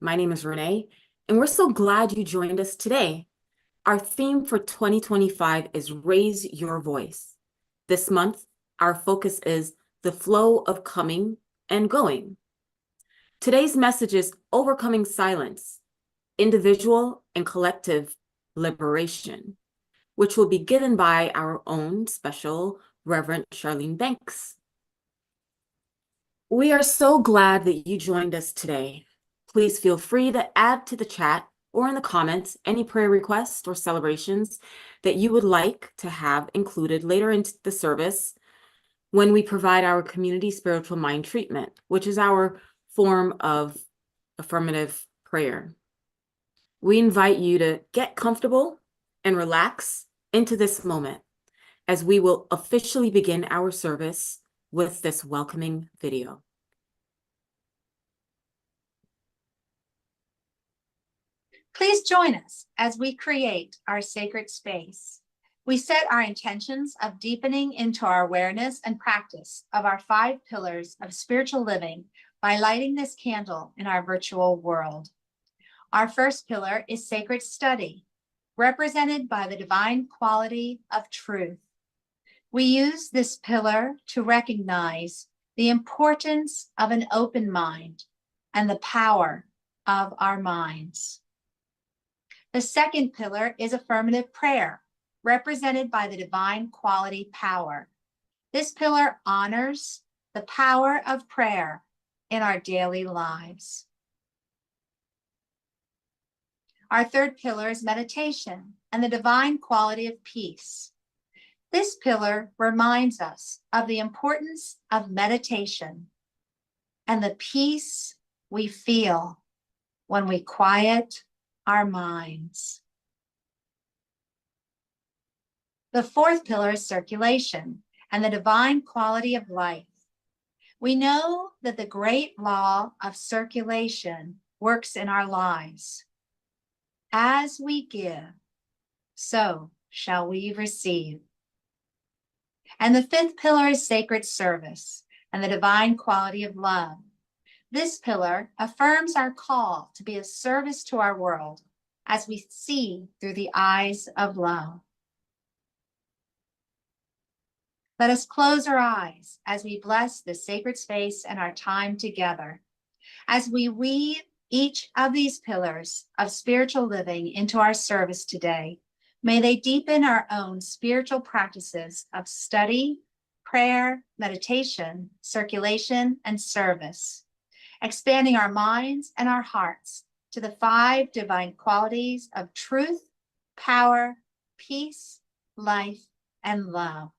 My name is Renee, and we're so glad you joined us today. Our theme for 2025 is Raise Your Voice. This month, our focus is the flow of coming and going. Today's message is overcoming silence, individual and collective liberation, which will be given by our own special Reverend Charlene Banks. We are so glad that you joined us today. Please feel free to add to the chat or in the comments any prayer requests or celebrations that you would like to have included later in the service when we provide our community spiritual mind treatment, which is our form of affirmative prayer. We invite you to get comfortable and relax into this moment as we will officially begin our service with this welcoming video. Please join us as we create our sacred space. We set our intentions of deepening into our awareness and practice of our 5 pillars of spiritual living by lighting this candle in our virtual world. Our first pillar is sacred study, represented by the divine quality of truth. We use this pillar to recognize the importance of an open mind and the power of our minds. The second pillar is affirmative prayer, represented by the divine quality power. This pillar honors the power of prayer in our daily lives. Our third pillar is meditation and the divine quality of peace. This pillar reminds us of the importance of meditation and the peace we feel when we quiet our minds. The fourth pillar is circulation and the divine quality of life. We know that the great law of circulation works in our lives. As we give, so shall we receive. And the fifth pillar is sacred service and the divine quality of love. This pillar affirms our call to be of service to our world as we see through the eyes of love. Let us close our eyes as we bless this sacred space and our time together. As we weave each of these pillars of spiritual living into our service today, may they deepen our own spiritual practices of study, prayer, meditation, circulation, and service, expanding our minds and our hearts to the 5 divine qualities of truth, power, peace, life, and love.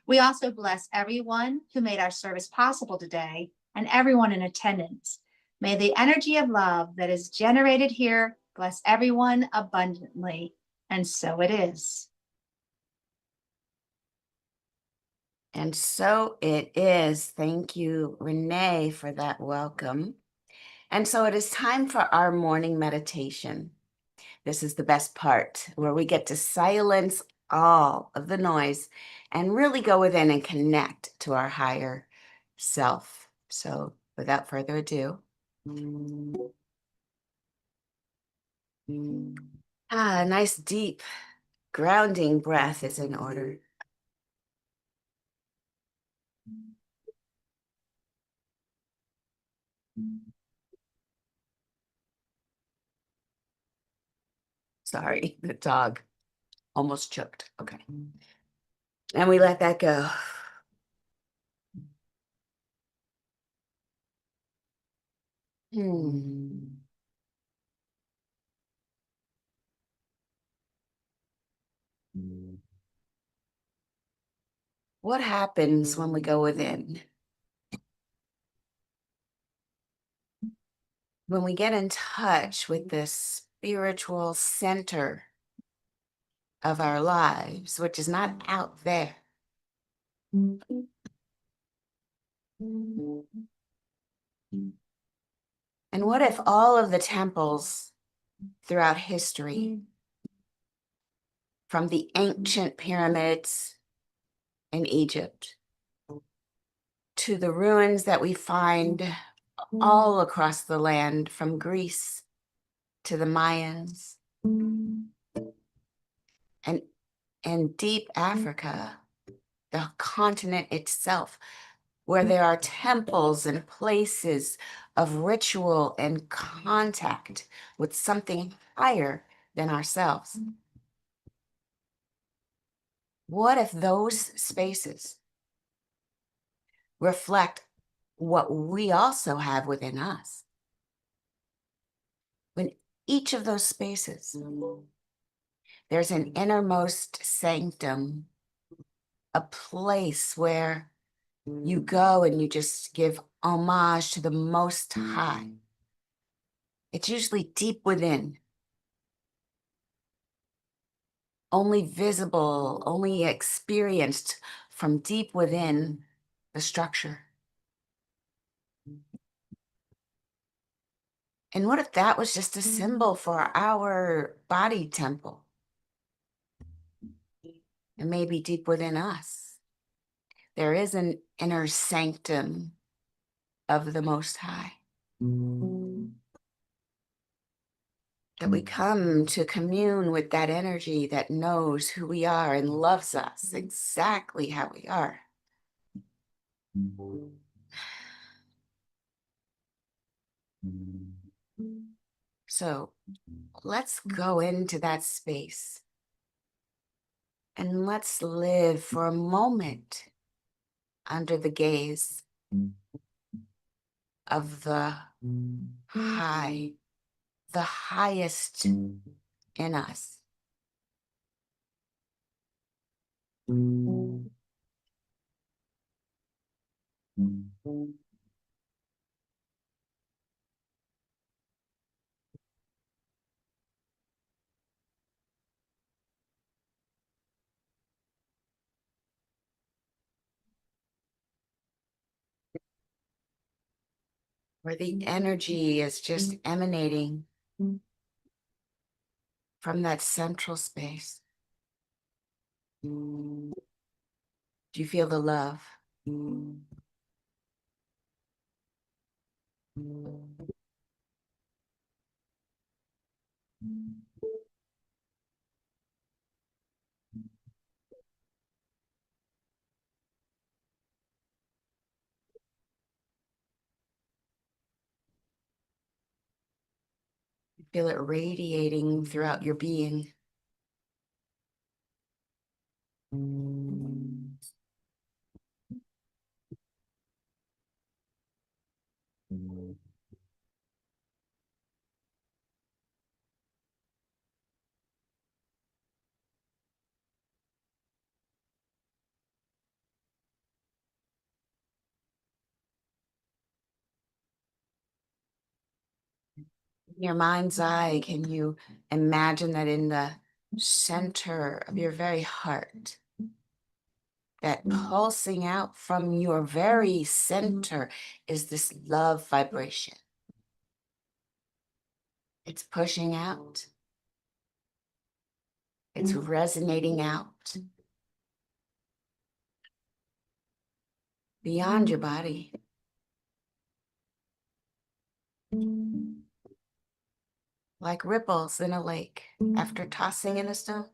We also bless everyone who made our service possible today and everyone in attendance. May the energy of love that is generated here bless everyone abundantly, and so it is. And so it is. Thank you, Renee, for that welcome. And so it is time for our morning meditation. This is the best part, where we get to silence all of the noise and really go within and connect to our higher self. So without further ado, a nice deep grounding breath is in order. Sorry, the dog almost choked. Okay. And we let that go. What happens when we go within? When we get in touch with this spiritual center of our lives, which is not out there. And what if all of the temples throughout history, from the ancient pyramids in Egypt to the ruins that we find all across the land, from Greece to the Mayans, and in deep Africa, the continent itself, where there are temples and places of ritual and contact with something higher than ourselves. What if those spaces reflect what we also have within us? When each of those spaces, there's an innermost sanctum, a place where you go and you just give homage to the Most High. It's usually deep within, only visible, only experienced from deep within the structure. And what if that was just a symbol for our body temple? And maybe deep within us, there is an inner sanctum of the Most High, that we come to commune with that energy that knows who we are and loves us exactly how we are. So let's go into that space and let's live for a moment under the gaze of the high, the highest in us. Where the energy is just emanating from that central space. Do you feel the love? You feel it radiating throughout your being. In your mind's eye, can you imagine that in the center of your very heart, that pulsing out from your very center is this love vibration? It's pushing out. It's resonating out beyond your body. Like ripples in a lake after tossing in a stone.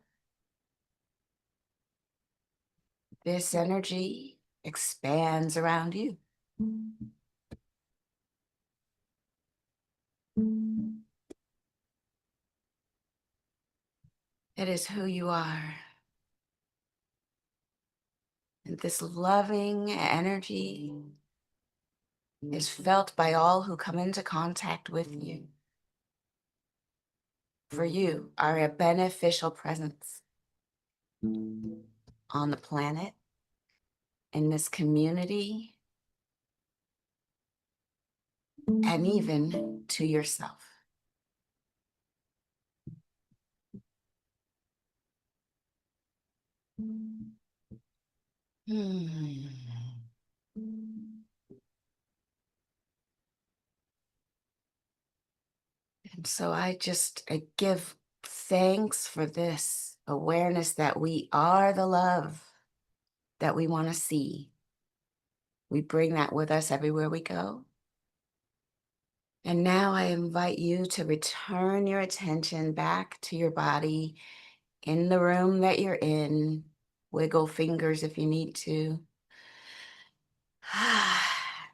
This energy expands around you. It is who you are. And this loving energy is felt by all who come into contact with you. For you are a beneficial presence on the planet, in this community, and even to yourself. And so I give thanks for this awareness that we are the love that we want to see. We bring that with us everywhere we go. And now I invite you to return your attention back to your body in the room that you're in. Wiggle fingers if you need to.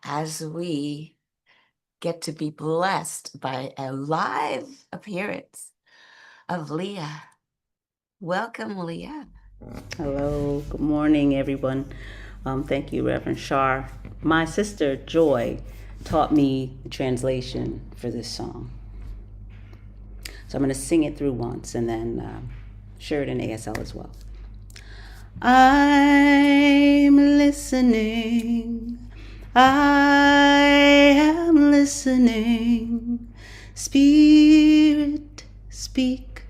As we get to be blessed by a live appearance of Leah. Welcome, Leah. Hello, good morning, everyone. Thank you, Reverend Shar. My sister Joy taught me the translation for this song. So I'm going to sing it through once and then share it in ASL as well. I'm listening. I am listening. Spirit, speak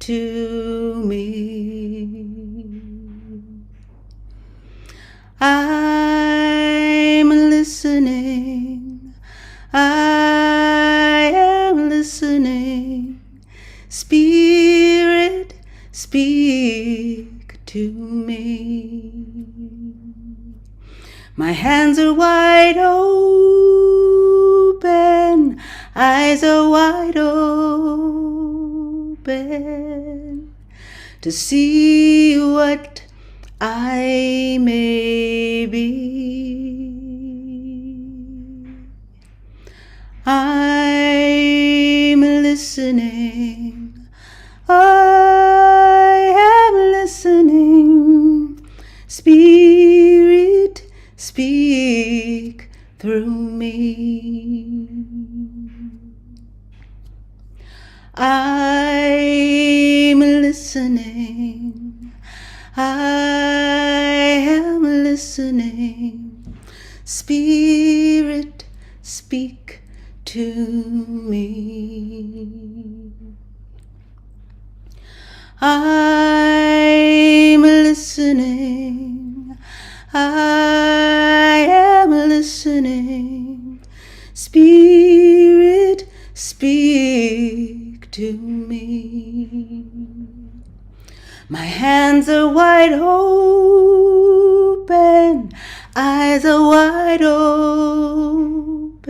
to me. I'm listening. I am listening. Spirit, speak to me. My hands are wide open, eyes are wide open to see what I may be. I'm listening. I am listening. Spirit, speak through me. I'm listening. I am listening. Spirit, speak to me. I'm listening. I am listening. Spirit, speak to me. My hands are wide open, eyes are wide open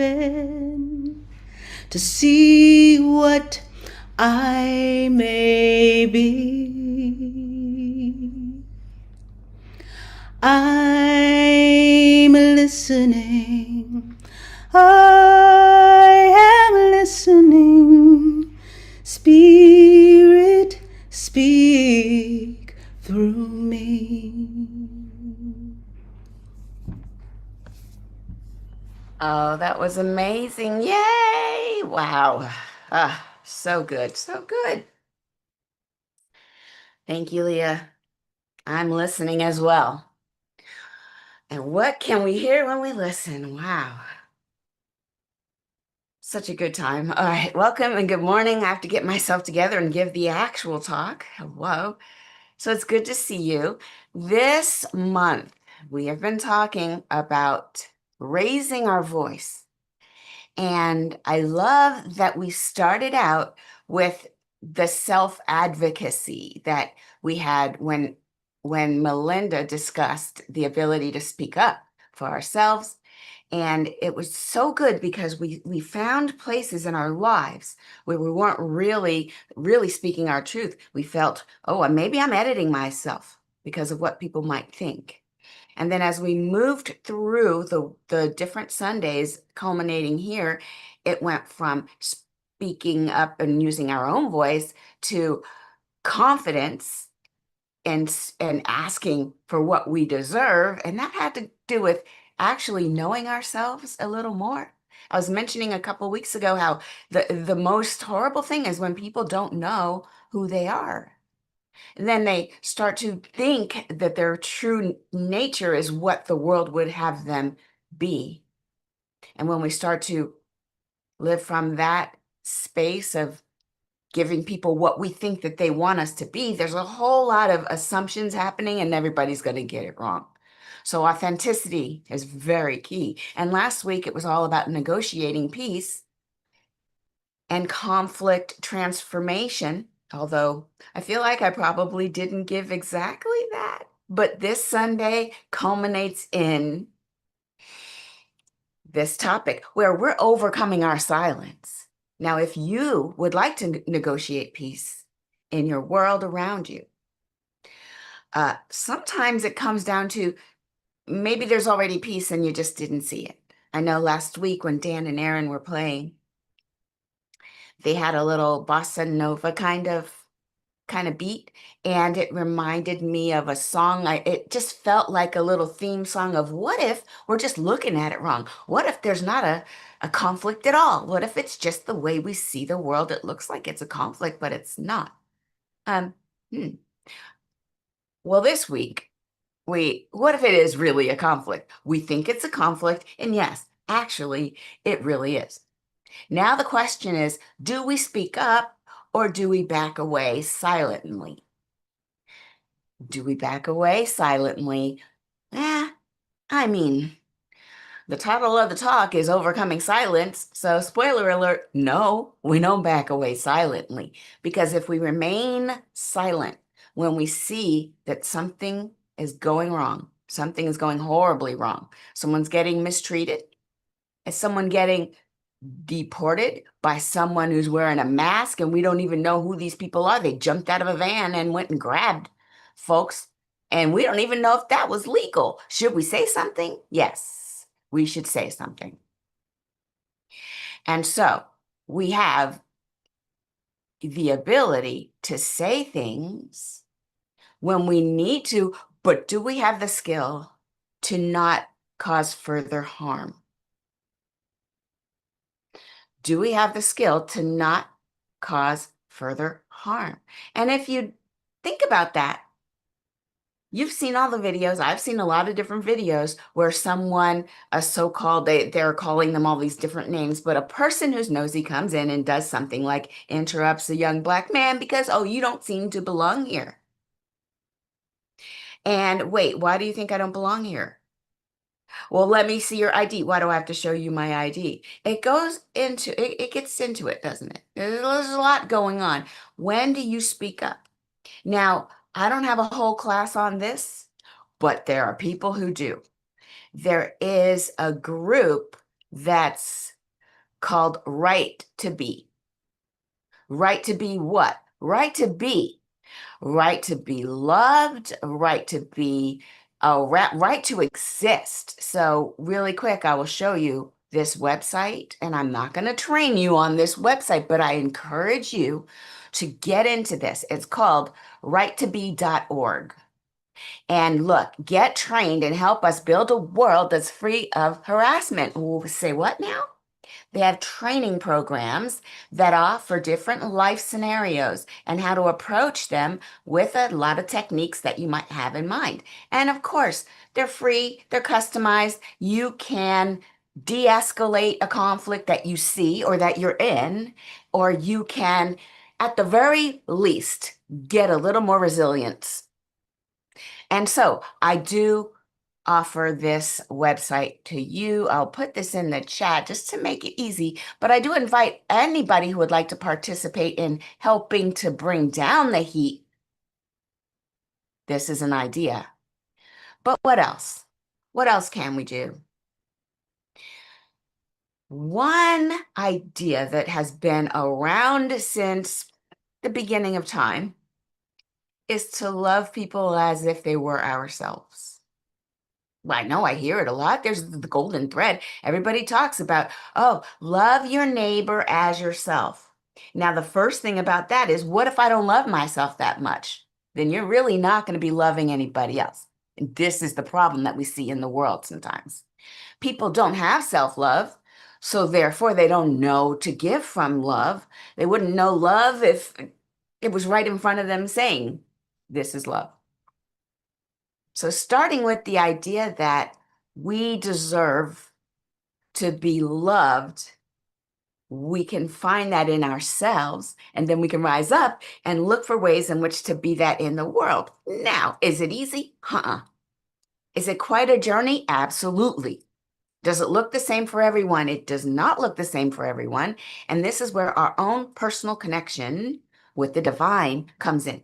to see what I may be. I'm listening. I am listening. Spirit, speak through me. Oh, that was amazing. Yay! Wow. So good. So good. Thank you, Leah. I'm listening as well. And what can we hear when we listen? Wow. Such a good time. All right. Welcome and good morning. I have to get myself together and give the actual talk. Hello. So it's good to see you. This month, we have been talking about raising our voice. And I love that we started out with the self-advocacy that we had when Melinda discussed the ability to speak up for ourselves. And it was so good because we found places in our lives where we weren't really speaking our truth. We felt, oh, maybe I'm editing myself because of what people might think. And then as we moved through the different Sundays culminating here, it went from speaking up and using our own voice to confidence and asking for what we deserve. And that had to do with actually knowing ourselves a little more. I was mentioning a couple weeks ago how the most horrible thing is when people don't know who they are. Then they start to think that their true nature is what the world would have them be. And when we start to live from that space of giving people what we think that they want us to be, there's a whole lot of assumptions happening and everybody's going to get it wrong. So authenticity is very key. And last week, it was all about negotiating peace and conflict transformation, although I feel like I probably didn't give exactly that. But this Sunday culminates in this topic where we're overcoming our silence. Now, if you would like to negotiate peace in your world around you, sometimes it comes down to maybe there's already peace and you just didn't see it. I know last week when Dan and Aaron were playing, they had a little bossa nova kind of beat, and it reminded me of a song. It just felt like a little theme song of what if we're just looking at it wrong? What if there's not a conflict at all? What if it's just the way we see the world? It looks like it's a conflict, but it's not. Um, hmm. Well, this week, what if it is really a conflict? We think it's a conflict, and yes, actually, it really is. Now the question is, do we speak up or do we back away silently? Do we back away silently? I mean, the title of the talk is Overcoming Silence. So spoiler alert, no, we don't back away silently. Because if we remain silent when we see that something is going wrong, something is going horribly wrong, someone's getting mistreated, is someone getting deported by someone who's wearing a mask and we don't even know who these people are. They jumped out of a van and went and grabbed folks, and we don't even know if that was legal. Should we say something? Yes, we should say something. And so we have the ability to say things when we need to, but do we have the skill to not cause further harm? Do we have the skill to not cause further harm? And if you think about that, you've seen all the videos. I've seen a lot of different videos where someone, a so-called, they're calling them all these different names, but a person who's nosy comes in and does something like interrupts a young Black man because, oh, you don't seem to belong here. And wait, why do you think I don't belong here? Well, let me see your ID. Why do I have to show you my ID? It gets into it, doesn't it? There's a lot going on. When do you speak up? Now, I don't have a whole class on this, but there are people who do. There is a group that's called Right to Be. Right to be what? Right to be. Right to be loved, right to be, right to exist. So really quick, I will show you this website, and I'm not going to train you on this website, but I encourage you to get into this. It's called righttobe.org. And look, get trained and help us build a world that's free of harassment. We'll say what now? They have training programs that offer different life scenarios and how to approach them with a lot of techniques that you might have in mind. And of course, they're free, they're customized. You can de-escalate a conflict that you see or that you're in, or you can, at the very least, get a little more resilience. And so I do offer this website to you. I'll put this in the chat just to make it easy, but I do invite anybody who would like to participate in helping to bring down the heat. This is an idea. But what else? What else can we do? One idea that has been around since the beginning of time is to love people as if they were ourselves. Well, I know I hear it a lot. There's the golden thread. Everybody talks about, oh, love your neighbor as yourself. Now, the first thing about that is, what if I don't love myself that much? Then you're really not going to be loving anybody else. And this is the problem that we see in the world sometimes. People don't have self-love, so therefore they don't know to give from love. They wouldn't know love if it was right in front of them saying, this is love. So starting with the idea that we deserve to be loved, we can find that in ourselves, and then we can rise up and look for ways in which to be that in the world. Now, is it easy? Is it quite a journey? Absolutely. Does it look the same for everyone? It does not look the same for everyone. And this is where our own personal connection with the divine comes in.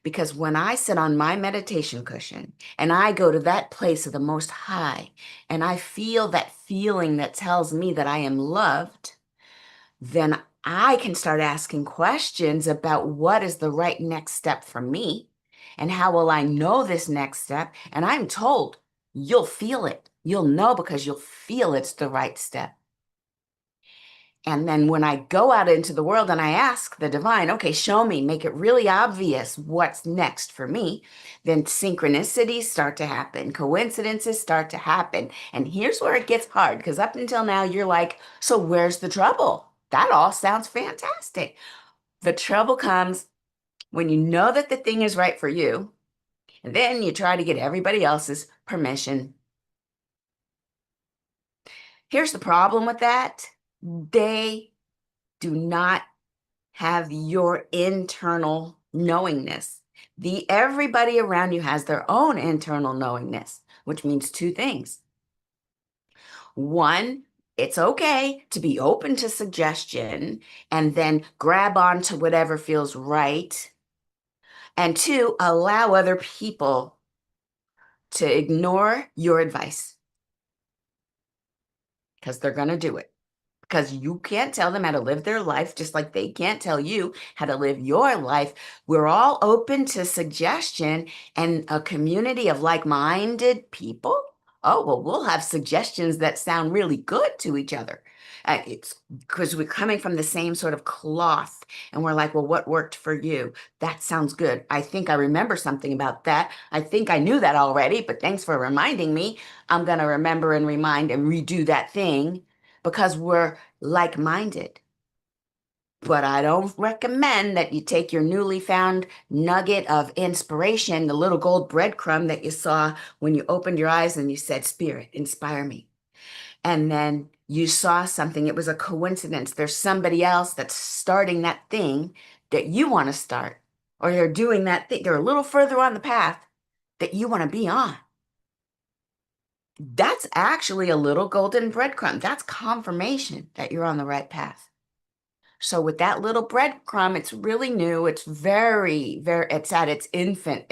Because when I sit on my meditation cushion and I go to that place of the Most High and I feel that feeling that tells me that I am loved, then I can start asking questions about what is the right next step for me and how will I know this next step. And I'm told you'll feel it. You'll know because you'll feel it's the right step. And then when I go out into the world and I ask the divine, okay, show me, make it really obvious what's next for me, then synchronicities start to happen, coincidences start to happen. And here's where it gets hard, because up until now, you're like, so where's the trouble? That all sounds fantastic. The trouble comes when you know that the thing is right for you, and then you try to get everybody else's permission. Here's the problem with that. They do not have your internal knowingness. Everybody around you has their own internal knowingness, which means two things. One, it's okay to be open to suggestion and then grab on to whatever feels right. And two, allow other people to ignore your advice because they're going to do it. Because you can't tell them how to live their life, just like they can't tell you how to live your life. We're all open to suggestion, and a community of like-minded people. Oh, well, we'll have suggestions that sound really good to each other. It's because we're coming from the same sort of cloth, and we're like, well, what worked for you? That sounds good. I think I remember something about that. I think I knew that already, but thanks for reminding me. I'm going to remember and remind and redo that thing, because we're like-minded. But I don't recommend that you take your newly found nugget of inspiration, the little gold breadcrumb that you saw when you opened your eyes and you said, Spirit, inspire me. And then you saw something, it was a coincidence. There's somebody else that's starting that thing that you want to start, or they're doing that thing. They're a little further on the path that you want to be on. That's actually a little golden breadcrumb. That's confirmation that you're on the right path. So with that little breadcrumb, it's really new. It's it's at its infant.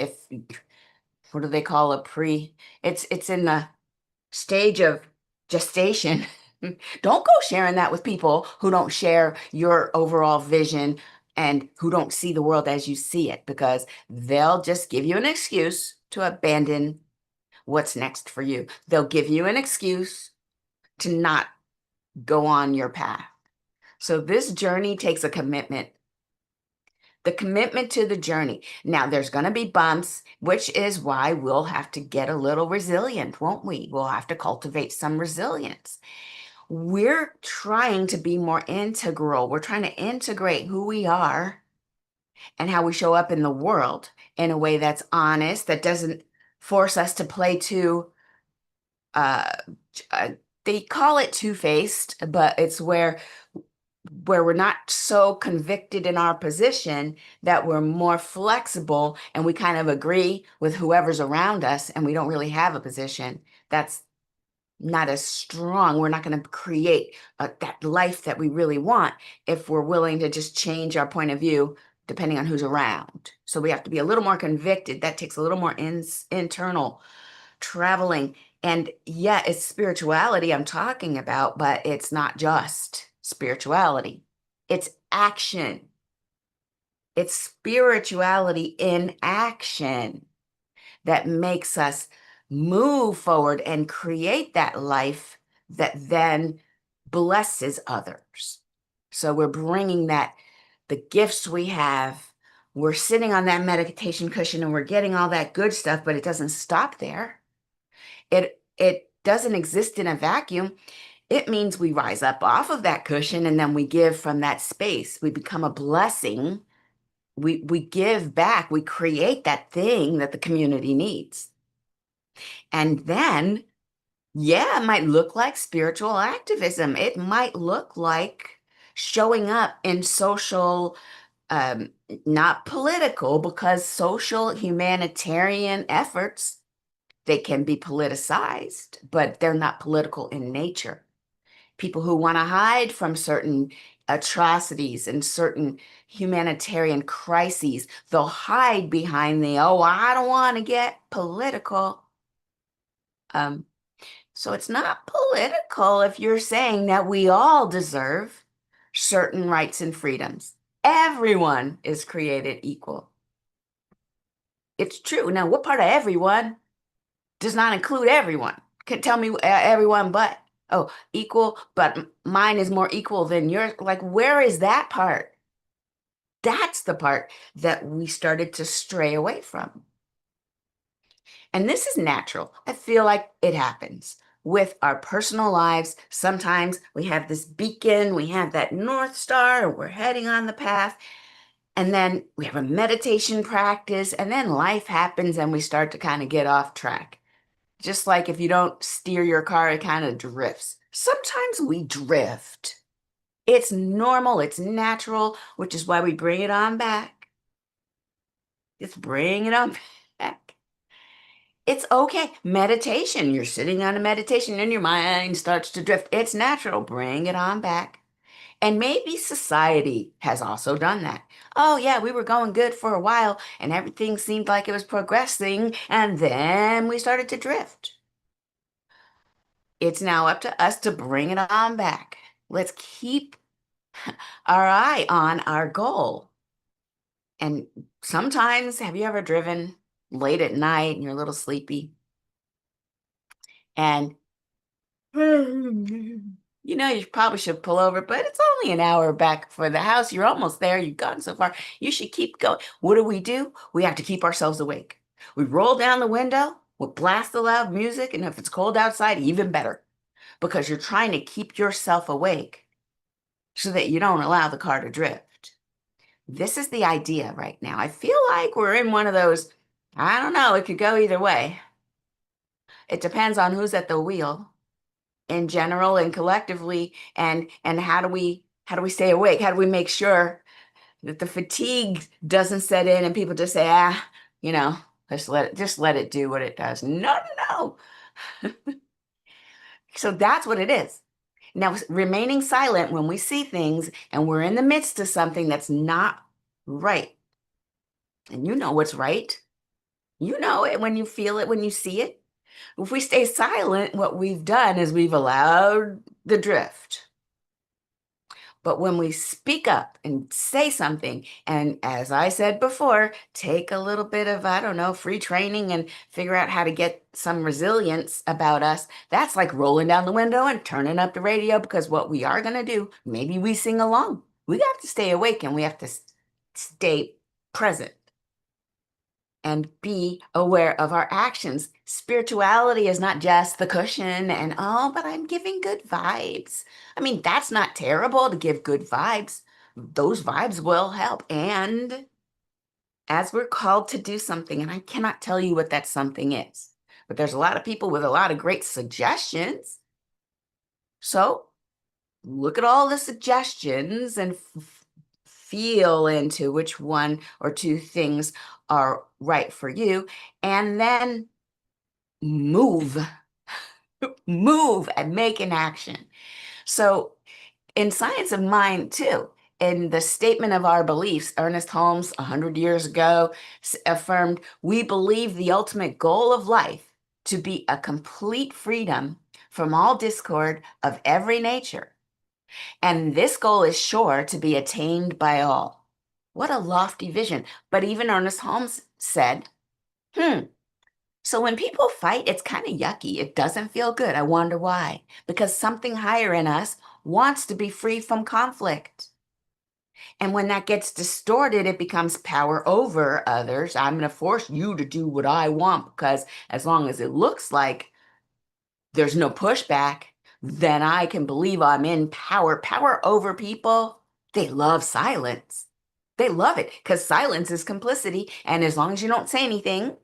What do they call it? It's in the stage of gestation. Don't go sharing that with people who don't share your overall vision and who don't see the world as you see it, because they'll just give you an excuse to abandon what's next for you. They'll give you an excuse to not go on your path. So this journey takes a commitment. The commitment to the journey. Now, there's going to be bumps, which is why we'll have to get a little resilient, won't we? We'll have to cultivate some resilience. We're trying to be more integral. We're trying to integrate who we are and how we show up in the world in a way that's honest, that doesn't force us to play too, they call it two-faced, but it's where we're not so convicted in our position that we're more flexible and we kind of agree with whoever's around us and we don't really have a position. That's not as strong. We're not going to create that life that we really want if we're willing to just change our point of view depending on who's around. So we have to be a little more convicted. That takes a little more internal traveling. And yeah, it's spirituality I'm talking about, but it's not just spirituality. It's action. It's spirituality in action that makes us move forward and create that life that then blesses others. So we're bringing the gifts we have, we're sitting on that meditation cushion and we're getting all that good stuff, but it doesn't stop there. It doesn't exist in a vacuum. It means we rise up off of that cushion and then we give from that space. We become a blessing. We give back. We create that thing that the community needs. And then, yeah, it might look like spiritual activism. It might look like showing up in social, not political, because social humanitarian efforts, they can be politicized, but they're not political in nature. People who want to hide from certain atrocities and certain humanitarian crises, they'll hide behind the, oh, I don't want to get political. So it's not political if you're saying that we all deserve certain rights and freedoms. Everyone is created equal. It's true. Now, what part of everyone does not include everyone? Can tell me everyone but, oh, equal, but mine is more equal than yours. Like, where is that part? That's the part that we started to stray away from. And this is natural. I feel like it happens with our personal lives. Sometimes we have this beacon, we have that North Star, we're heading on the path. And then we have a meditation practice, and then life happens and we start to kind of get off track. Just like if you don't steer your car, it kind of drifts. Sometimes we drift. It's normal, it's natural, which is why we bring it on back. Just bring it on back. It's okay. Meditation, you're sitting on a meditation and your mind starts to drift. It's natural. Bring it on back. And maybe society has also done that. Oh, yeah, we were going good for a while and everything seemed like it was progressing, and then we started to drift. It's now up to us to bring it on back. Let's keep our eye on our goal. And sometimes, have you ever driven late at night and you're a little sleepy? And you probably should pull over, but it's only an hour back for the house. You're almost there. You've gotten so far. You should keep going. What do? We have to keep ourselves awake. We roll down the window, we'll blast the loud music, and if it's cold outside, even better, because you're trying to keep yourself awake so that you don't allow the car to drift. This is the idea right now. I feel like we're in one of those, I don't know, it could go either way. It depends on who's at the wheel in general and collectively, and how do we stay awake? How do we make sure that the fatigue doesn't set in and people just say, just let it do what it does? No. So that's what it is. Now, remaining silent when we see things and we're in the midst of something that's not right. And you know what's right. You know it when you feel it, when you see it. If we stay silent, what we've done is we've allowed the drift. But when we speak up and say something, and as I said before, take a little bit of, free training and figure out how to get some resilience about us, that's like rolling down the window and turning up the radio, because what we are going to do, maybe we sing along. We have to stay awake and we have to stay present and be aware of our actions. Spirituality is not just the cushion and, but I'm giving good vibes. I mean, that's not terrible to give good vibes. Those vibes will help. And as we're called to do something, and I cannot tell you what that something is, but there's a lot of people with a lot of great suggestions. So look at all the suggestions and feel into which one or two things are right for you, and then move and make an action. So in Science of Mind too, in the statement of our beliefs, Ernest Holmes 100 years ago affirmed, we believe the ultimate goal of life to be a complete freedom from all discord of every nature. And this goal is sure to be attained by all. What a lofty vision. But even Ernest Holmes said, so when people fight, it's kind of yucky. It doesn't feel good. I wonder why. Because something higher in us wants to be free from conflict. And when that gets distorted, it becomes power over others. I'm going to force you to do what I want, because as long as it looks like there's no pushback, then I can believe I'm in power. Power over people, they love silence. They love it because silence is complicity. And as long as you don't say anything,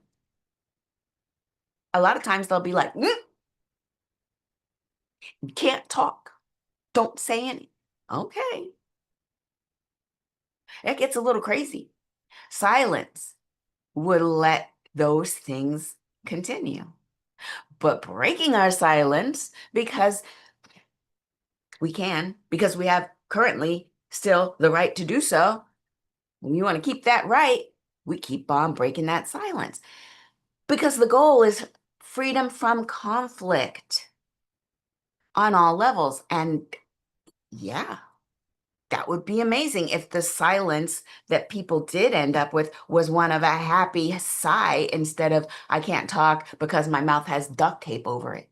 a lot of times they'll be like, you can't talk. Don't say anything. Okay. It gets a little crazy. Silence would let those things continue. But breaking our silence, because we have currently still the right to do so. When you want to keep that right, we keep on breaking that silence. Because the goal is freedom from conflict on all levels. And yeah, that would be amazing if the silence that people did end up with was one of a happy sigh instead of, I can't talk because my mouth has duct tape over it.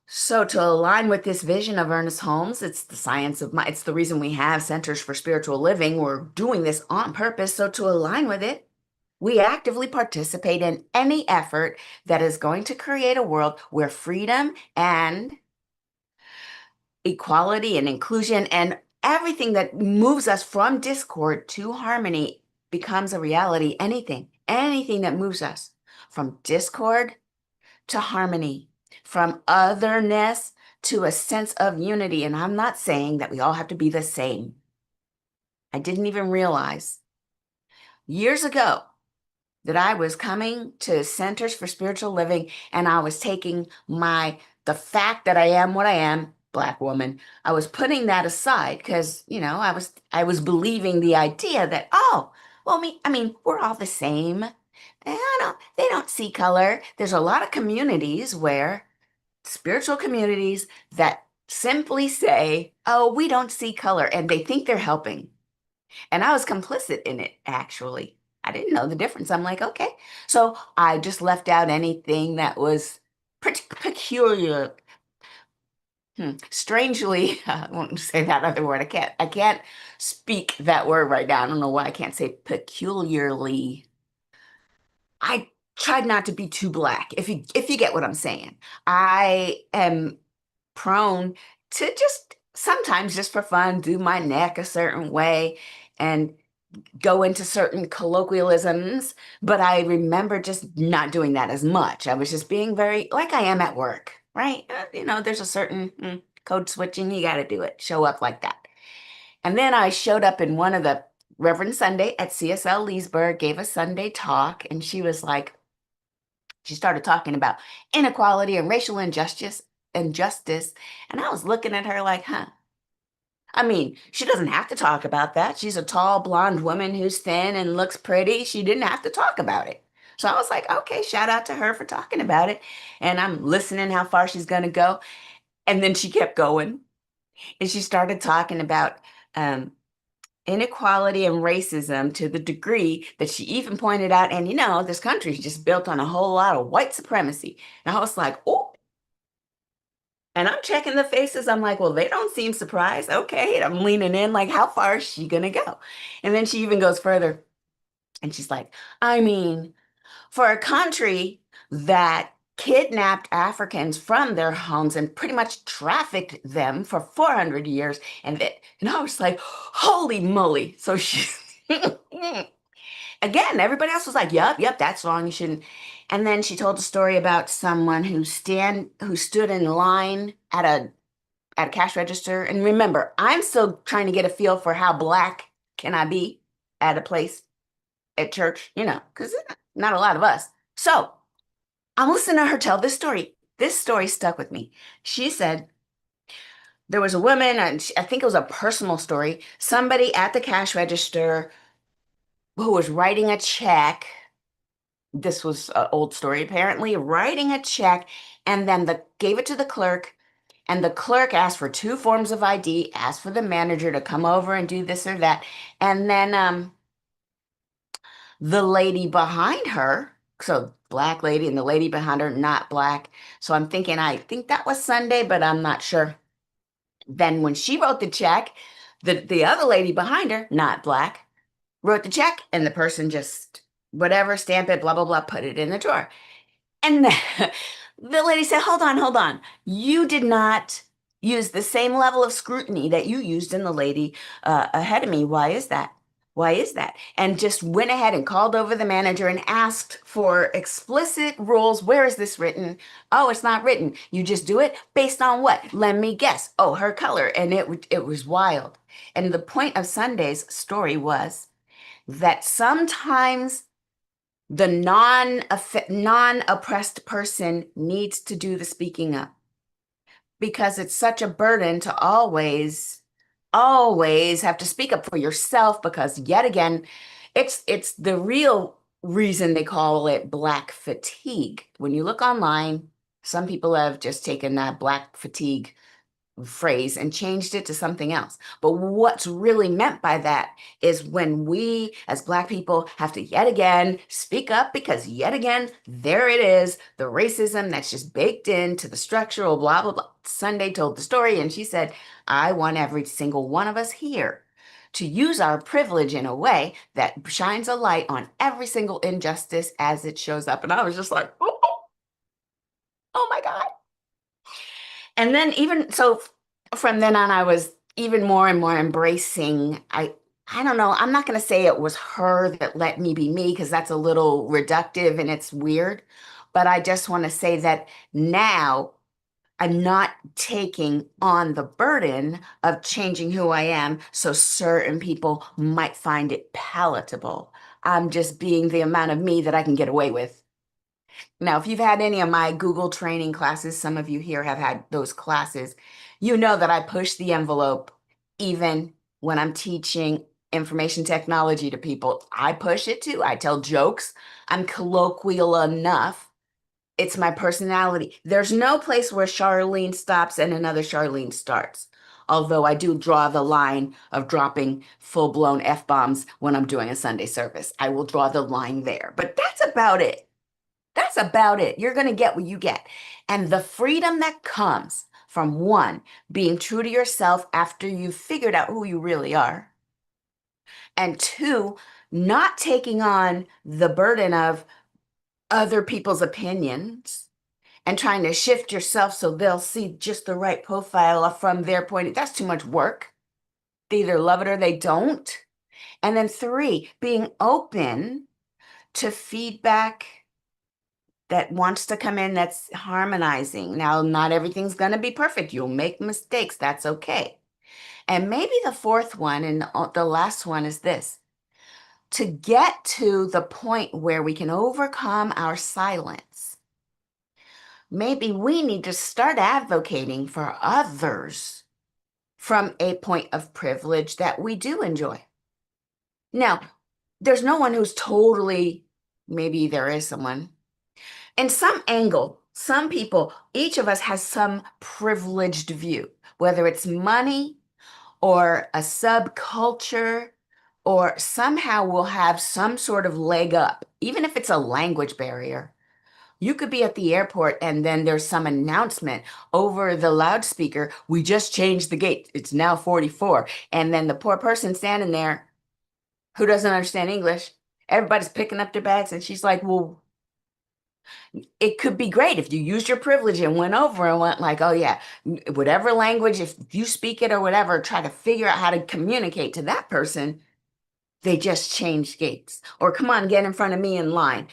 So to align with this vision of Ernest Holmes, it's the science of mind. It's the reason we have Centers for Spiritual Living. We're doing this on purpose. So to align with it, we actively participate in any effort that is going to create a world where freedom and equality and inclusion and everything that moves us from discord to harmony becomes a reality. Anything that moves us from discord to harmony, from otherness to a sense of unity. And I'm not saying that we all have to be the same. I didn't even realize years ago that I was coming to Centers for Spiritual Living and I was taking the fact that I am what I am, Black woman, I was putting that aside because, I was believing the idea that, oh, well, we're all the same. They don't see color. There's a lot of communities spiritual communities that simply say, oh, we don't see color, and they think they're helping. And I was complicit in it, actually. I didn't know the difference. I'm like, okay. So I just left out anything that was pretty peculiar. Strangely, I won't say that other word. I can't speak that word right now. I don't know why I can't say peculiarly. I tried not to be too Black, if you get what I'm saying. I am prone to just sometimes just for fun do my neck a certain way and go into certain colloquialisms, but I remember just not doing that as much. I was just being very like I am at work, right? There's a certain code switching, you got to do it, show up like that. And then I showed up in one of the Reverend Sunday at CSL Leesburg, gave a Sunday talk, and she started talking about inequality and racial injustice, and I was looking at her like, huh. She doesn't have to talk about that. She's a tall, blonde woman who's thin and looks pretty. She didn't have to talk about it. So I was like, okay, shout out to her for talking about it. And I'm listening how far she's going to go. And then she kept going. And she started talking about inequality and racism to the degree that she even pointed out, and this country is just built on a whole lot of white supremacy. And I was like, oh. And I'm checking the faces. I'm like, well, they don't seem surprised. Okay. And I'm leaning in like, how far is she going to go? And then she even goes further. And she's like, for a country that kidnapped Africans from their homes and pretty much trafficked them for 400 years. And I was like, holy moly. So she, again, everybody else was like, yep, that's wrong. You shouldn't. And then she told a story about someone who stood in line at a cash register. And remember, I'm still trying to get a feel for how Black can I be at a place at church, because not a lot of us. So I'm listening to her tell this story. This story stuck with me. She said there was a woman, and I think it was a personal story, somebody at the cash register who was writing a check. This was an old story, apparently, writing a check, and then gave it to the clerk, and the clerk asked for 2 forms of ID, asked for the manager to come over and do this or that. And then the lady behind her, so Black lady, and the lady behind her, not Black. So I'm thinking, I think that was Sunday, but I'm not sure. Then when she wrote the check, the other lady behind her, not Black, wrote the check, and the person just whatever, stamp it, blah, blah, blah, put it in the drawer. And the lady said, hold on. You did not use the same level of scrutiny that you used in the lady ahead of me. Why is that? And just went ahead and called over the manager and asked for explicit rules. Where is this written? Oh, it's not written. You just do it based on what? Let me guess. Oh, her color. And it was wild. And the point of Sunday's story was that sometimes the non-oppressed person needs to do the speaking up. because it's such a burden to always have to speak up for yourself, because yet again, it's the real reason they call it Black fatigue. When you look online, some people have just taken that Black fatigue phrase and changed it to something else. But what's really meant by that is when we as Black people have to yet again speak up, because yet again, there it is, the racism that's just baked into the structural blah, blah, blah. Sunday told the story, and she said, I want every single one of us here to use our privilege in a way that shines a light on every single injustice as it shows up. And I was just like, oh my God. And then even so from then on, I was even more and more embracing. I don't know, I'm not going to say it was her that let me be me, because that's a little reductive and it's weird. But I just want to say that now I'm not taking on the burden of changing who I am so certain people might find it palatable. I'm just being the amount of me that I can get away with. Now, if you've had any of my Google training classes, some of you here have had those classes, you know that I push the envelope even when I'm teaching information technology to people. I push it too. I tell jokes. I'm colloquial enough. It's my personality. There's no place where Charlene stops and another Charlene starts. Although I do draw the line of dropping full-blown F-bombs when I'm doing a Sunday service. I will draw the line there, but that's about it. That's about it. You're going to get what you get. And the freedom that comes from, one, being true to yourself after you've figured out who you really are, and two, not taking on the burden of other people's opinions and trying to shift yourself so they'll see just the right profile from their point. That's too much work. They either love it or they don't. And then three, being open to feedback that wants to come in, that's harmonizing. Now, not everything's going to be perfect. You'll make mistakes. That's okay. And maybe the fourth one and the last one is this: to get to the point where we can overcome our silence. Maybe we need to start advocating for others from a point of privilege that we do enjoy. Now, there's no one who's totally, maybe there is someone, in some angle, some people, each of us has some privileged view, whether it's money or a subculture, or somehow we'll have some sort of leg up, even if it's a language barrier. You could be at the airport and then there's some announcement over the loudspeaker, we just changed the gate, it's now 44. And then the poor person standing there who doesn't understand English, everybody's picking up their bags, and she's like, well, it could be great if you used your privilege and went over and went like, oh yeah, whatever language, if you speak it or whatever, try to figure out how to communicate to that person. They just changed gates. Or come on, get in front of me in line.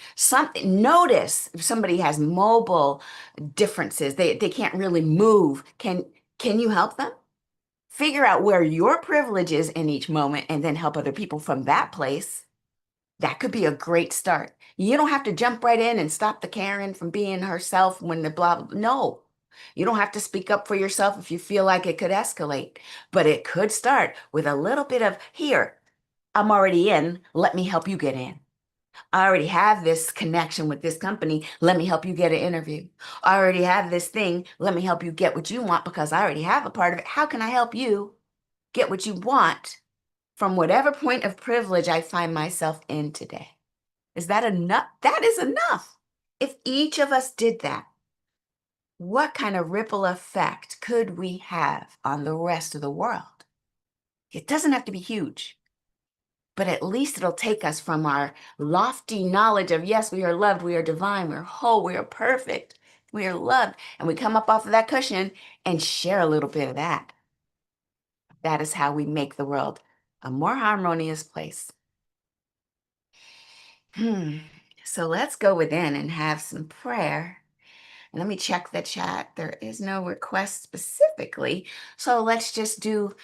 Notice if somebody has mobile differences, they can't really move. Can you help them? Figure out where your privilege is in each moment and then help other people from that place. That could be a great start. You don't have to jump right in and stop the Karen from being herself when the blah, blah. No, you don't have to speak up for yourself if you feel like it could escalate. But it could start with a little bit of, here, I'm already in. Let me help you get in. I already have this connection with this company. Let me help you get an interview. I already have this thing. Let me help you get what you want because I already have a part of it. How can I help you get what you want from whatever point of privilege I find myself in today? Is that enough? That is enough. If each of us did that, what kind of ripple effect could we have on the rest of the world? It doesn't have to be huge, but at least it'll take us from our lofty knowledge of, yes, we are loved, we are divine, we're whole, we are perfect, we are loved, and we come up off of that cushion and share a little bit of that. That is how we make the world a more harmonious place. So let's go within and have some prayer. And let me check the chat. There is no request specifically. So let's just do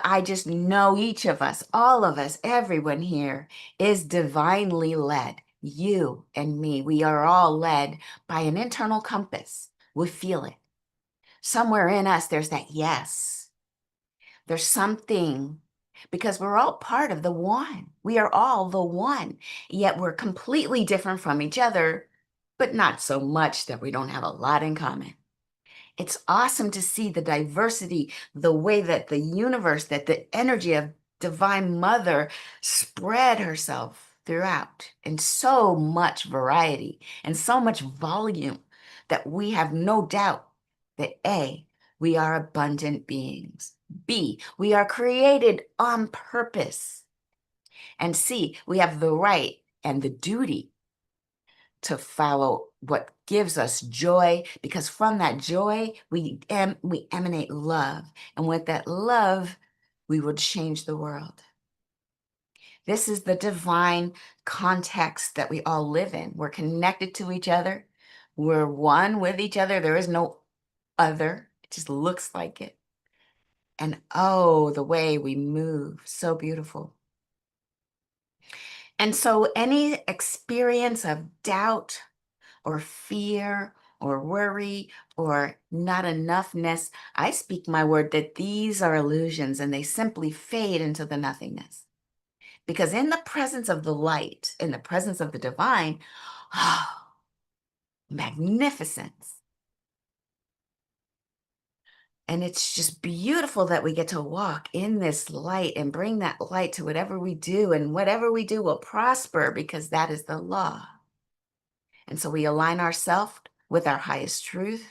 I just know each of us, all of us, everyone here is divinely led. You and me, we are all led by an internal compass. We feel it. Somewhere in us, there's that yes. There's something, because we're all part of the one. We are all the one, yet we're completely different from each other, but not so much that we don't have a lot in common. It's awesome to see the diversity, the way that the universe, that the energy of Divine Mother spread herself throughout in so much variety and so much volume that we have no doubt that A, we are abundant beings. B, we are created on purpose. And C, we have the right and the duty to follow what gives us joy, because from that joy, we emanate love. And with that love, we will change the world. This is the divine context that we all live in. We're connected to each other. We're one with each other. There is no other. It just looks like it. And oh, the way we move, so beautiful. And so any experience of doubt or fear or worry or not enoughness, I speak my word that these are illusions and they simply fade into the nothingness. Because in the presence of the light, in the presence of the divine, oh, magnificence. And it's just beautiful that we get to walk in this light and bring that light to whatever we do, and whatever we do will prosper, because that is the law. And so we align ourselves with our highest truth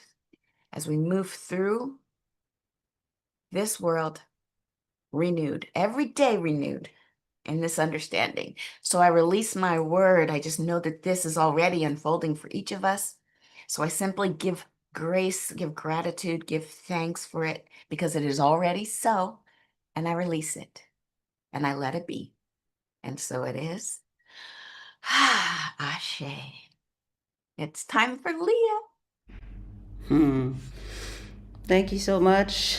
as we move through this world renewed, every day renewed in this understanding. So I release my word. I just know that this is already unfolding for each of us. So I simply give grace, give gratitude, give thanks for it, because it is already so. And I release it and I let it be. And so it is. Ashe. It's time for Leah. Thank you so much.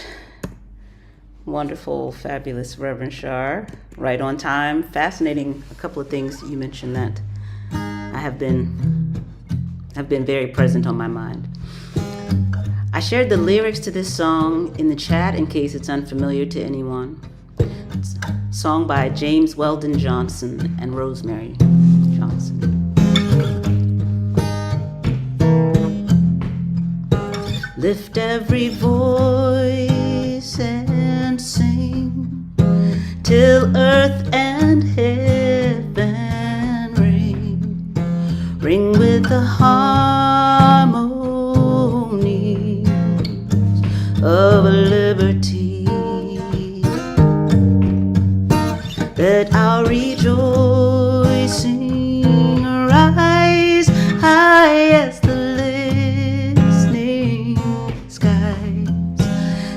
Wonderful, fabulous Reverend Shar. Right on time. Fascinating. A couple of things you mentioned that have been very present on my mind. I shared the lyrics to this song in the chat in case it's unfamiliar to anyone. It's a song by James Weldon Johnson and Rosemary Johnson. Lift every voice and sing till earth and heaven ring with the harmony of liberty. Let our rejoicing rise high as the listening skies.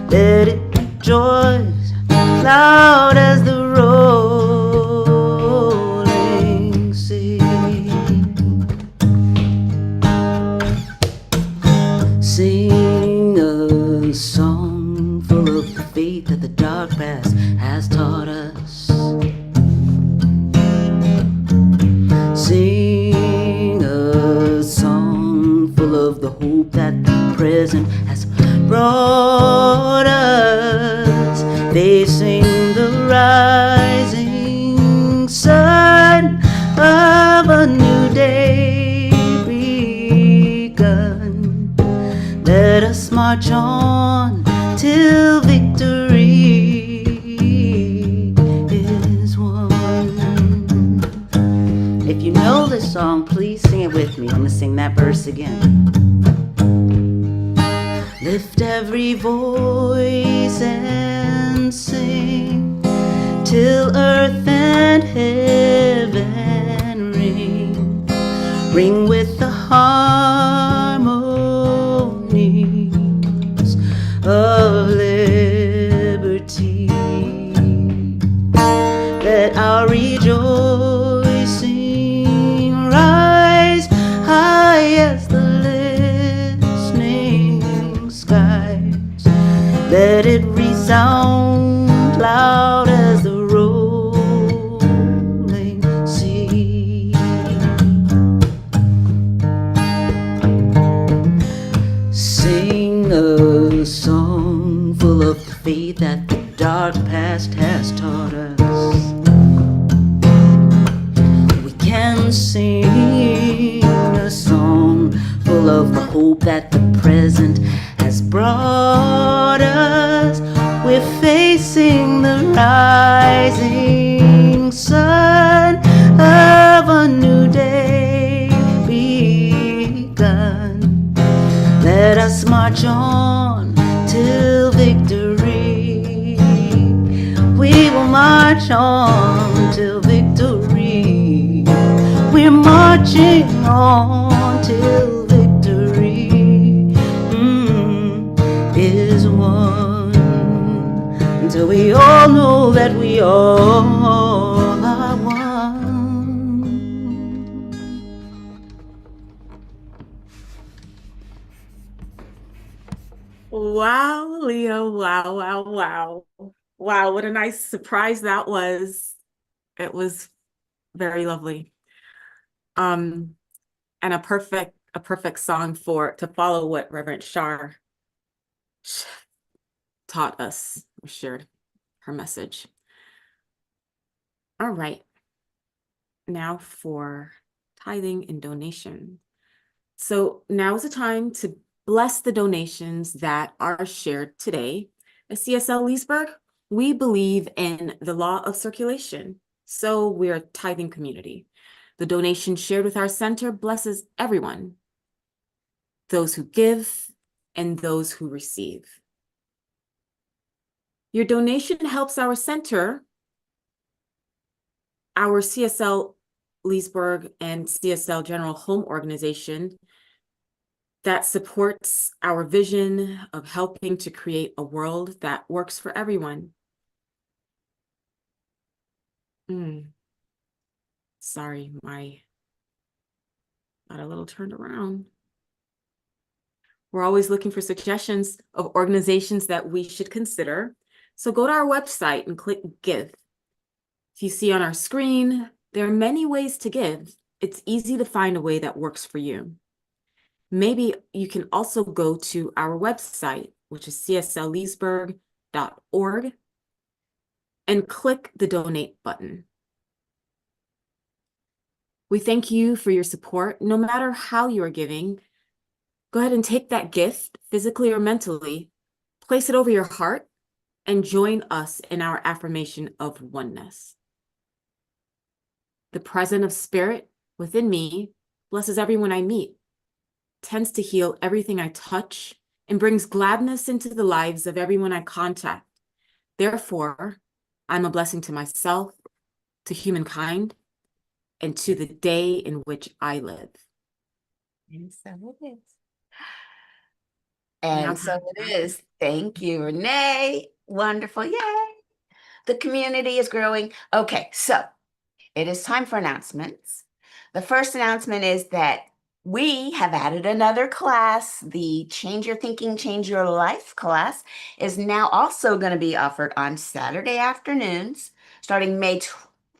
Let it rejoice loud as the rolling sea. Sing a song full of the faith that the dark past has taught us. Sing a song full of the hope that the present has brought us. They sing the rising sun of a new day begun. Let us march on till victory is won. If you know this song, please sing it with me. I'm gonna sing that verse again. Lift every voice and sing till earth and heaven ring with the harmonies of liberty. Let our rejoicing rise high as the listening skies. Let it resound loud as the rolling sea. past has taught us. We can sing a song full of the hope that the present has brought us. We're facing the rising sun of a new day begun. Let us march on till victory. We will march on till victory. We're marching on till victory is won. Until we all know that we all are one. Wow, Leo. Wow, wow, wow. Wow, what a nice surprise that was. It was very lovely. And a perfect song to follow what Reverend Shar taught us, or shared her message. All right. Now for tithing and donation. So now is the time to bless the donations that are shared today. At CSL Leesburg, we believe in the law of circulation, so we're a tithing community. The donation shared with our center blesses everyone, those who give and those who receive. Your donation helps our center, our CSL Leesburg and CSL General Home Organization, that supports our vision of helping to create a world that works for everyone. Sorry, got a little turned around. We're always looking for suggestions of organizations that we should consider. So go to our website and click Give. If you see on our screen, there are many ways to give. It's easy to find a way that works for you. Maybe you can also go to our website, which is cslleesburg.org, and click the donate button. We thank you for your support. No matter how you are giving, go ahead and take that gift, physically or mentally, place it over your heart, and join us in our affirmation of oneness. The presence of spirit within me blesses everyone I meet, tends to heal everything I touch, and brings gladness into the lives of everyone I contact. Therefore, I'm a blessing to myself, to humankind, and to the day in which I live. And so it is. And so it is. Thank you, Renee. Wonderful. Yay. The community is growing. Okay, so it is time for announcements. The first announcement is that we have added another class. The Change Your Thinking, Change Your Life class is now also going to be offered on Saturday afternoons, starting May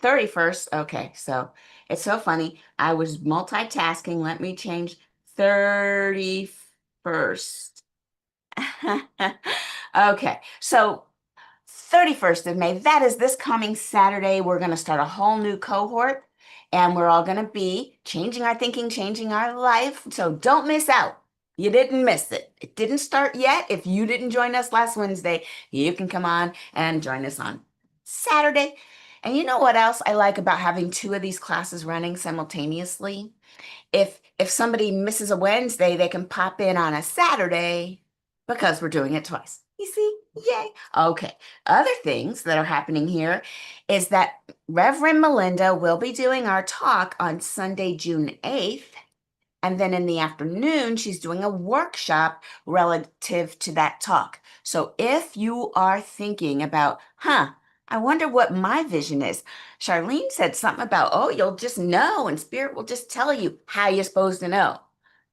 31st. Okay, so it's so funny. I was multitasking. Let me change 31st. Okay, so 31st of May, that is this coming Saturday. We're going to start a whole new cohort, and we're all going to be changing our thinking, changing our life. So don't miss out. You didn't miss it. It didn't start yet. If you didn't join us last Wednesday, you can come on and join us on Saturday. And you know what else I like about having two of these classes running simultaneously? If somebody misses a Wednesday, they can pop in on a Saturday because we're doing it twice. You see? Yay. Okay. Other things that are happening here is that Reverend Melinda will be doing our talk on Sunday, June 8th. And then in the afternoon, she's doing a workshop relative to that talk. So if you are thinking about, I wonder what my vision is. Charlene said something about, oh, you'll just know and Spirit will just tell you how you're supposed to know.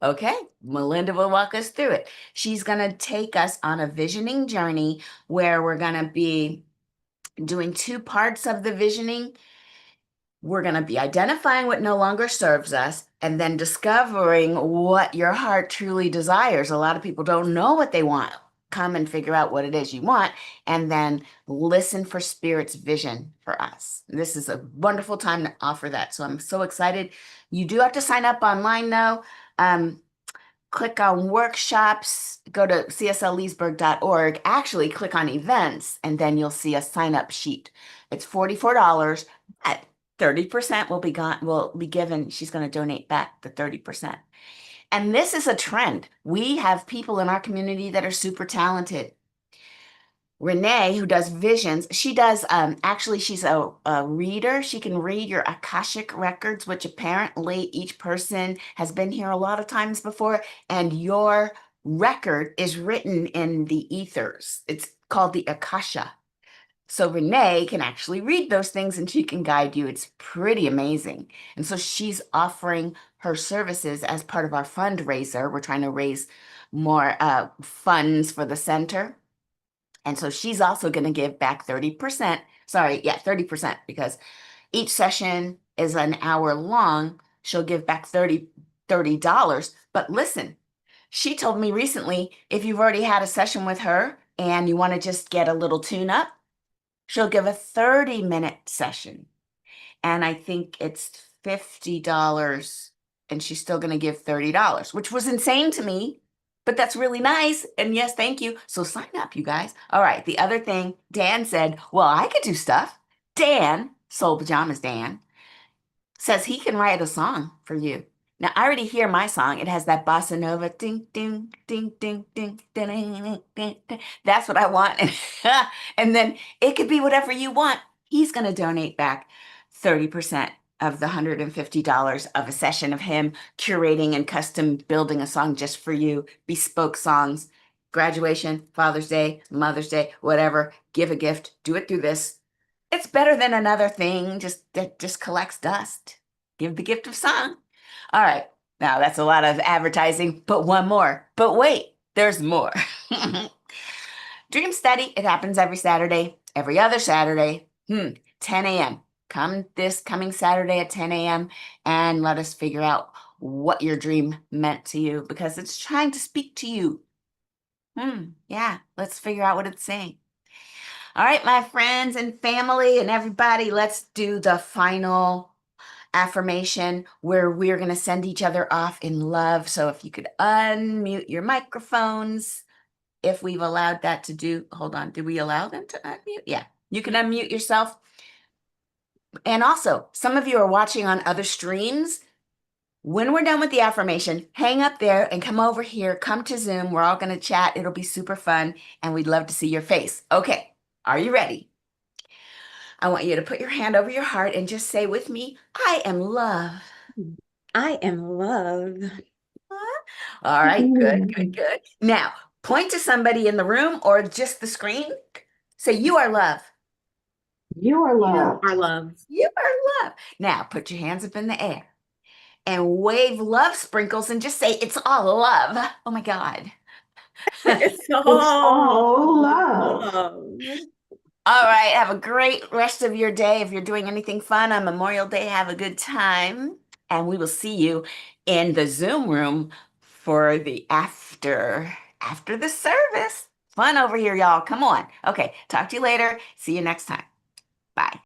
Okay, Melinda will walk us through it. She's going to take us on a visioning journey where we're going to be doing two parts of the visioning. We're going to be identifying what no longer serves us and then discovering what your heart truly desires. A lot of people don't know what they want. come and figure out what it is you want, and then listen for Spirit's vision for us. This is a wonderful time to offer that. So I'm so excited. You do have to sign up online though. Click on workshops, go to cslleesburg.org, actually click on events, and then you'll see a sign up sheet. It's $44. At 30% will be given. She's going to donate back the 30%. And this is a trend. We have people in our community that are super talented. Renee, who does visions, she does, actually, she's a reader. She can read your Akashic records, which apparently each person has been here a lot of times before, and your record is written in the ethers. It's called the Akasha. So Renee can actually read those things and she can guide you. It's pretty amazing. And so she's offering her services as part of our fundraiser. We're trying to raise more funds for the center. And so she's also going to give back 30%. Sorry, yeah, 30%, because each session is an hour long. She'll give back $30. But listen, she told me recently, if you've already had a session with her and you want to just get a little tune up, she'll give a 30-minute session. And I think it's $50, and she's still going to give $30, which was insane to me. But that's really nice. And yes, thank you. So sign up, you guys. All right. The other thing, Dan said, well, I could do stuff. Dan, Soul Pajamas Dan, says he can write a song for you. Now, I already hear my song. It has that bossa nova ding, ding, ding, ding, ding, ding, ding, ding, ding. That's what I want. And then it could be whatever you want. He's going to donate back 30% of the $150 of a session of him curating and custom building a song just for you, bespoke songs, graduation, Father's Day, Mother's Day, whatever. Give a gift, do it through this. It's better than another thing that just collects dust. Give the gift of song. All right, now that's a lot of advertising, but one more. But wait, there's more. Dream Study, it happens every Saturday, every other Saturday, 10 a.m. Come this coming Saturday at 10 a.m. and let us figure out what your dream meant to you, because it's trying to speak to you. Yeah, let's figure out what it's saying. All right, my friends and family and everybody, let's do the final affirmation where we're going to send each other off in love. So if you could unmute your microphones, if we've allowed that to do, hold on, did we allow them to unmute? Yeah, you can unmute yourself. And also, some of you are watching on other streams. When we're done with the affirmation, hang up there and come over here, come to Zoom. We're all going to chat. It'll be super fun, and we'd love to see your face. Okay, are you ready? I want you to put your hand over your heart and just say with me, I am love. I am love. All right, good. Now, point to somebody in the room or just the screen. Say, you are love. You are love. Our love. You are love. Now, put your hands up in the air and wave love sprinkles and just say, it's all love. Oh my God. It's all love. All right, have a great rest of your day. If you're doing anything fun on Memorial Day, have a good time. And we will see you in the Zoom room for the after the service. Fun over here, y'all. Come on. Okay, talk to you later. See you next time. Bye.